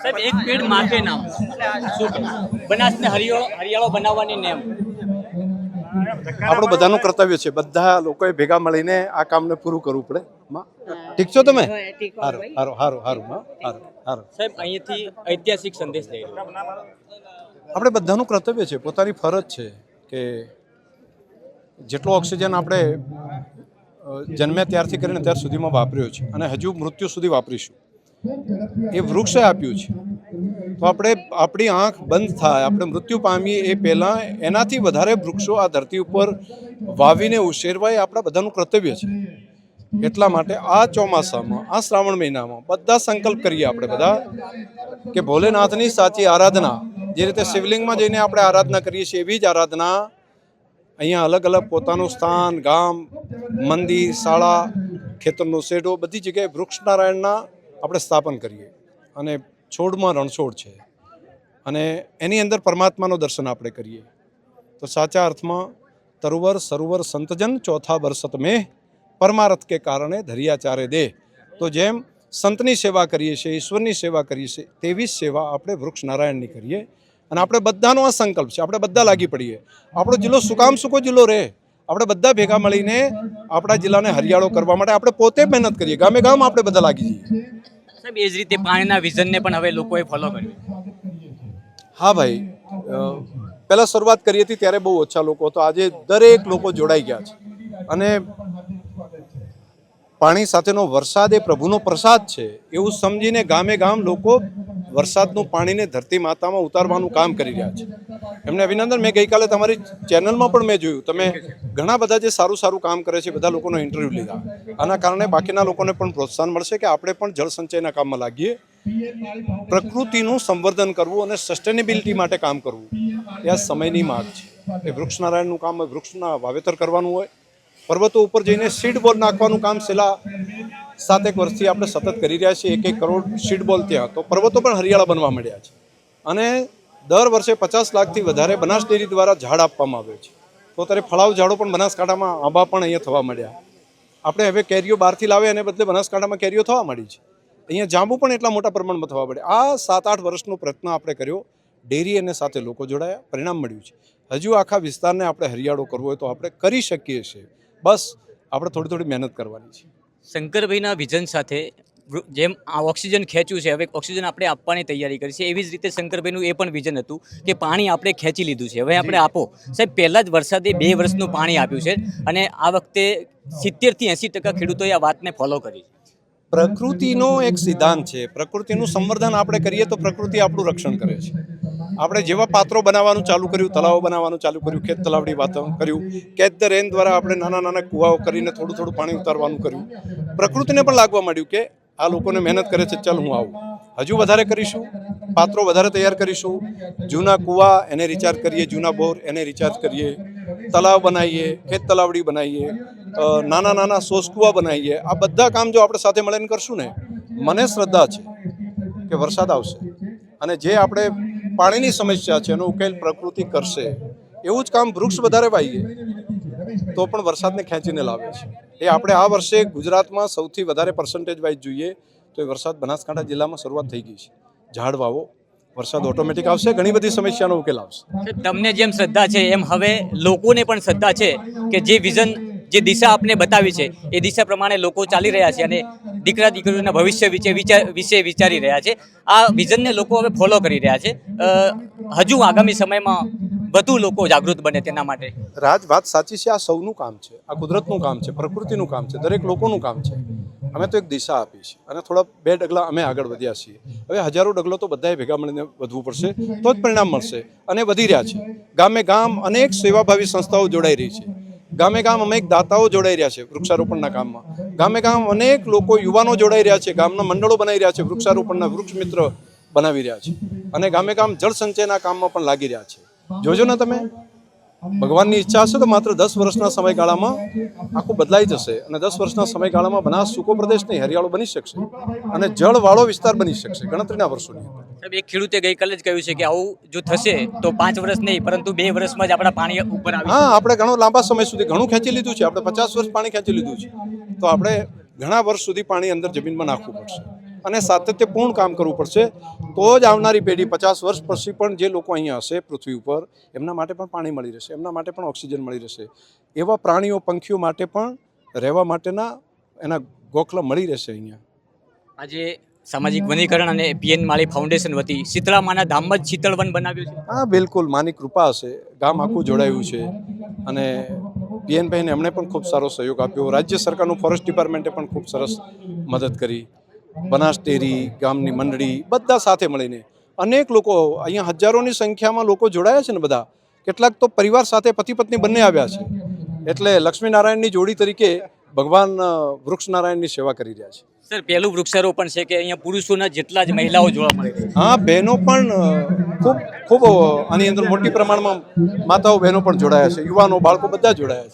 સાહેબ એક પેડ માથે નામ બનાસને હરિયાળો બનાવવાની નેમ આપણું બધાનું કર્તવ્ય છે. બધા લોકોએ ભેગા મળીને આ કામને પૂરું કરવું પડે. ઠીક છો તમે? સારું સારું સારું સારું સારું સારું. સાહેબ અહીંયાથી ઐતિહાસિક સંદેશ લઈ રહ્યો આપણે બધાનું કર્તવ્ય છે, પોતાની ફરજ છે કે જેટલો ઓક્સિજન આપણે જન્મ્યા ત્યારથી કરીને ત્યાર સુધીમાં વાપર્યો છે અને હજુ મૃત્યુ સુધી વાપરીશું, એ વૃક્ષે આપ્યું છે. તો આપણે આપણી આંખ બંધ થાય, આપણે મૃત્યુ પામીએ એ પહેલાં એનાથી વધારે વૃક્ષો આ ધરતી ઉપર વાવીને ઉછેરવા એ આપણા બધાનું કર્તવ્ય છે. એટલા માટે આ ચોમાસામાં, આ શ્રાવણ મહિનામાં બધા સંકલ્પ કરીએ આપણે બધા કે ભોલેનાથની સાચી આરાધના, જે રીતે શિવલિંગમાં જઈને આપણે આરાધના કરીએ છીએ એવી જ આરાધના અહીંયા અલગ અલગ પોતાનું સ્થાન, ગામ, મંદિર, શાળા, ખેતરનો શેઢો, બધી જગ્યાએ વૃક્ષનારાયણના આપણે સ્થાપન કરીએ. અને છોડમાં રણછોડ છે અને એની અંદર પરમાત્માનો દર્શન આપણે કરીએ. તો સાચા અર્થમાં તરુવર સરોવર સંતજન ચોથા બરસત મેં પરમારથ કે કારણે ધરિયા ચારે દે. તો જેમ સંતની સેવા કરીએ છીએ, ઈશ્વરની સેવા કરીએ છીએ, તેવી જ સેવા આપણે વૃક્ષ નારાયણની કરીએ. અને આપણે બધાનો આ સંકલ્પ છે, આપણે બધા લાગી પડીએ. આપણો જિલ્લો સુકામ સૂકો જિલ્લો રહે, આપણે બધા ભેગા મળીને આપણા જિલ્લાને હરિયાળો કરવા માટે આપણે પોતે મહેનત કરીએ. ગામે ગામ આપણે બધા લાગી જઈએ. સાહેબ એ જ રીતે પાણીના વિઝનને પણ હવે લોકોએ ફોલો કર્યું. હા ભાઈ, પહેલાં શરૂઆત કરી હતી ત્યારે બહુ ઓછા લોકો હતો, આજે દરેક લોકો જોડાઈ ગયા છે. અને પાણી સાથેનો વરસાદ એ પ્રભુનો પ્રસાદ છે એવું સમજીને ગામે ગામ લોકો વરસાદનું પાણીને ધરતી માતામાં ઉતારવાનું કામ કરી રહ્યા છે. એમને અભિનંદન. મેં ગઈકાલે તમારી ચેનલમાં પણ મેં જોયું, તમે ઘણા બધા જે સારું સારું કામ કરે છે બધા લોકોનો ઇન્ટરવ્યૂ લીધા. આના કારણે બાકીના લોકોને પણ પ્રોત્સાહન મળશે કે આપણે પણ જળ સંચયના કામમાં લાગીએ. પ્રકૃતિનું સંવર્ધન કરવું અને સસ્ટેનેબિલિટી માટે કામ કરવું એ આ સમયની માંગ છે. એ વૃક્ષનારાયણનું કામ હોય, વૃક્ષના વાવેતર કરવાનું હોય, પર્વતો ઉપર જઈને સીડ બોલ નાખવાનું કામ છેલ્લા 7 વર્ષથી આપણે સતત કરી રહ્યા છીએ. 1 કરોડ સીડ બોલ ત્યાં, તો પર્વતો પણ હરિયાળા બનવા મળ્યા છે. અને દર વર્ષે 50 લાખથી વધારે બનાસ ડેરી દ્વારા ઝાડ આપવામાં આવે છે. તો ત્યારે ફળાવ ઝાડો પણ બનાસકાંઠામાં, આંબા પણ અહીંયા થવા મળ્યા. આપણે હવે કેરીઓ બહારથી લાવે અને બદલે બનાસકાંઠામાં કેરીઓ થવા મળી છે. અહીંયા જાંબુ પણ એટલા મોટા પ્રમાણમાં થવા મળ્યા. આ 7-8 વર્ષનો પ્રયત્ન આપણે કર્યો, ડેરી અને સાથે લોકો જોડાયા, પરિણામ મળ્યું છે. હજુ આખા વિસ્તારને આપણે હરિયાળો કરવો હોય તો આપણે કરી શકીએ છીએ. બસ આપણે થોડી થોડી મહેનત કરવાની છે. શંકરભાઈના વિઝન સાથે જેમ આ ઓક્સિજન ખેંચ્યું છે, હવે ઓક્સિજન આપણે આપવાની તૈયારી કરી છે, એવી જ રીતે શંકરભાઈનું એ પણ વિઝન હતું કે પાણી આપણે ખેંચી લીધું છે, હવે આપણે આપો. સાહેબ પહેલાં જ વરસાદે 2 વર્ષનું પાણી આપ્યું છે અને આ વખતે 70 થી 80% ખેડૂતોએ આ વાતને ફોલો કરી. પ્રકૃતિનો એક સિદ્ધાંત છે, પ્રકૃતિનું સંવર્ધન આપણે કરીએ તો પ્રકૃતિ આપણું રક્ષણ કરે છે. આપણે જેવા પાત્રો બનાવવાનું ચાલુ કર્યું, તળાવો બનાવવાનું ચાલુ કર્યું, ખેત તલાવડી વાતો કર્યું, કેચ ધ રેન દ્વારા આપણે નાના નાના કૂવાઓ કરીને થોડું થોડું પાણી ઉતારવાનું કર્યું. પ્રકૃતિને પણ લાગવા માંડ્યું કે આ લોકોને મહેનત કરે છે, ચાલ હું આવું. હજુ વધારે કરીશું, પાત્રો વધારે તૈયાર કરીશું. જૂના કૂવા એને રિચાર્જ કરીએ, જૂના બોર એને રિચાર્જ કરીએ, તલાવ બનાવીએ, ખેત તલાવડી બનાવીએ, નાના નાના સોસકુવા બનાવીએ. આ બધા કામ જો આપણે સાથે મળીને કરશું ને, મને શ્રદ્ધા છે કે વરસાદ આવશે. અને જે આપણે પાણીની સમસ્યા છે એનો ઉકેલ પ્રકૃતિ કરશે. એવું જ કામ વૃક્ષ વધારે વાવીએ તો પણ વરસાદને ખેંચીને લાવે છે. એ આપણે આ વર્ષે ગુજરાતમાં સૌથી વધારે પર્સન્ટેજ વાઇઝ જોઈએ તો એ વરસાદ બનાસકાંઠા જિલ્લામાં શરૂઆત થઈ ગઈ છે. ઝાડ વાવો, વરસાદ ઓટોમેટિક આવશે, ઘણી બધી સમસ્યાનો ઉકેલ આવશે. તમને જેમ શ્રદ્ધા છે એમ હવે લોકોને પણ શ્રદ્ધા છે કે જે વિઝન, જે દિશા આપને બતાવી છે એ દિશા પ્રમાણે લોકો ચાલી રહ્યા છે અને દીકરા દીકરીઓના ભવિષ્ય વિશે વિચારી રહ્યા છે. આ વિઝનને લોકો હવે ફોલો કરી રહ્યા છે. હજુ આગામી સમયમાં વધુ લોકો જાગૃત બને તેના માટે. વાત સાચી છે. આ સૌનું કામ છે, આ કુદરતનું કામ છે, પ્રકૃતિનું કામ છે, દરેક લોકોનું કામ છે. અમે તો એક દિશા આપી છે અને થોડા 2 ડગલા અમે આગળ વધ્યા છીએ. હવે હજારો ડગલો તો બધાએ ભેગા મળીને વધવું પડશે તો જ પરિણામ મળશે. અને વધી રહ્યા છે. ગામે ગામ અનેક સેવાભાવી સંસ્થાઓ જોડાઈ રહી છે. ગામે ગામ અનેક દાતાઓ જોડાઈ રહ્યા છે વૃક્ષારોપણના કામમાં. ગામે ગામ અનેક લોકો, યુવાનો જોડાઈ રહ્યા છે, ગામના મંડળો બનાવી રહ્યા છે, વૃક્ષારોપણના વૃક્ષ મિત્ર બનાવી રહ્યા છે. અને ગામે ગામ જળ સંચયના કામમાં પણ લાગી રહ્યા છે. જોજો ને તમે, ભગવાનની ઈચ્છા હશે તો માત્ર 10 વર્ષના સમયગાળામાં આખું બદલાઈ જશે. અને 10 વર્ષના સમયગાળામાં બનાસ સૂકો પ્રદેશ નહીં, હરિયાળો બની શકશે અને જળવાળો વિસ્તાર બની શકશે ગણતરીના વર્ષોની અંદર. સાહેબ એક ખેડૂતે ગઈકાલે જ કહ્યું છે કે આવું જો થશે તો 5 વર્ષ નહીં પરંતુ 2 વર્ષમાં જ આપણા પાણી ઉપર આવી. હા, આપણે ઘણો લાંબા સમય સુધી ઘણું ખેંચી લીધું છે. આપણે 50 વર્ષ પાણી ખેંચી લીધું છે, તો આપણે ઘણા વર્ષ સુધી પાણી અંદર જમીનમાં નાખવું પડશે. અને સાતત્યપૂર્ણ કામ કરવું પડશે. તો જ આવનારી પેઢી 50 વર્ષ પછી પણ જે લોકો અહીંયા હશે પૃથ્વી ઉપર, એમના માટે પણ પાણી મળી રહેશે, એમના માટે પણ ઓક્સિજન મળી રહેશે. એવા પ્રાણીઓ પંખીઓ માટે પણ રહેવા માટેના એના ગોખલા મળી રહેશે અહીંયા. આજે સામાજિક વનીકરણ અને પીએન માળી ફાઉન્ડેશન વતી શીતળામાના ધામમાં જ શીતળ વન બનાવ્યું છે. હા, બિલકુલ, માની કૃપા હશે. ગામ આખું જોડાયું છે અને પીએનભાઈને એમણે પણ ખૂબ સારો સહયોગ આપ્યો. રાજ્ય સરકારનું ફોરેસ્ટ ડિપાર્ટમેન્ટે પણ ખૂબ સરસ મદદ કરી. બનાસ ડેરી, ગામની મંડળી, બધા સાથે મળીને અનેક લોકો અહીંયા હજારોની સંખ્યામાં લોકો જોડાયા છે ને બધા. કેટલાક તો પરિવાર સાથે પતિ પત્ની બંને આવ્યા છે. એટલે લક્ષ્મીનારાયણની જોડી તરીકે ભગવાન વૃક્ષનારાયણની સેવા કરી રહ્યા છે. સર, પહેલું વૃક્ષારોપણ છે કે અહીંયા પુરુષોના જેટલા જ મહિલાઓ જોવા મળે છે. હા, બહેનો પણ ખૂબ ખૂબ આની અંદર મોટી પ્રમાણમાં માતાઓ બહેનો પણ જોડાયા છે, યુવાનો બાળકો બધા જોડાયા છે.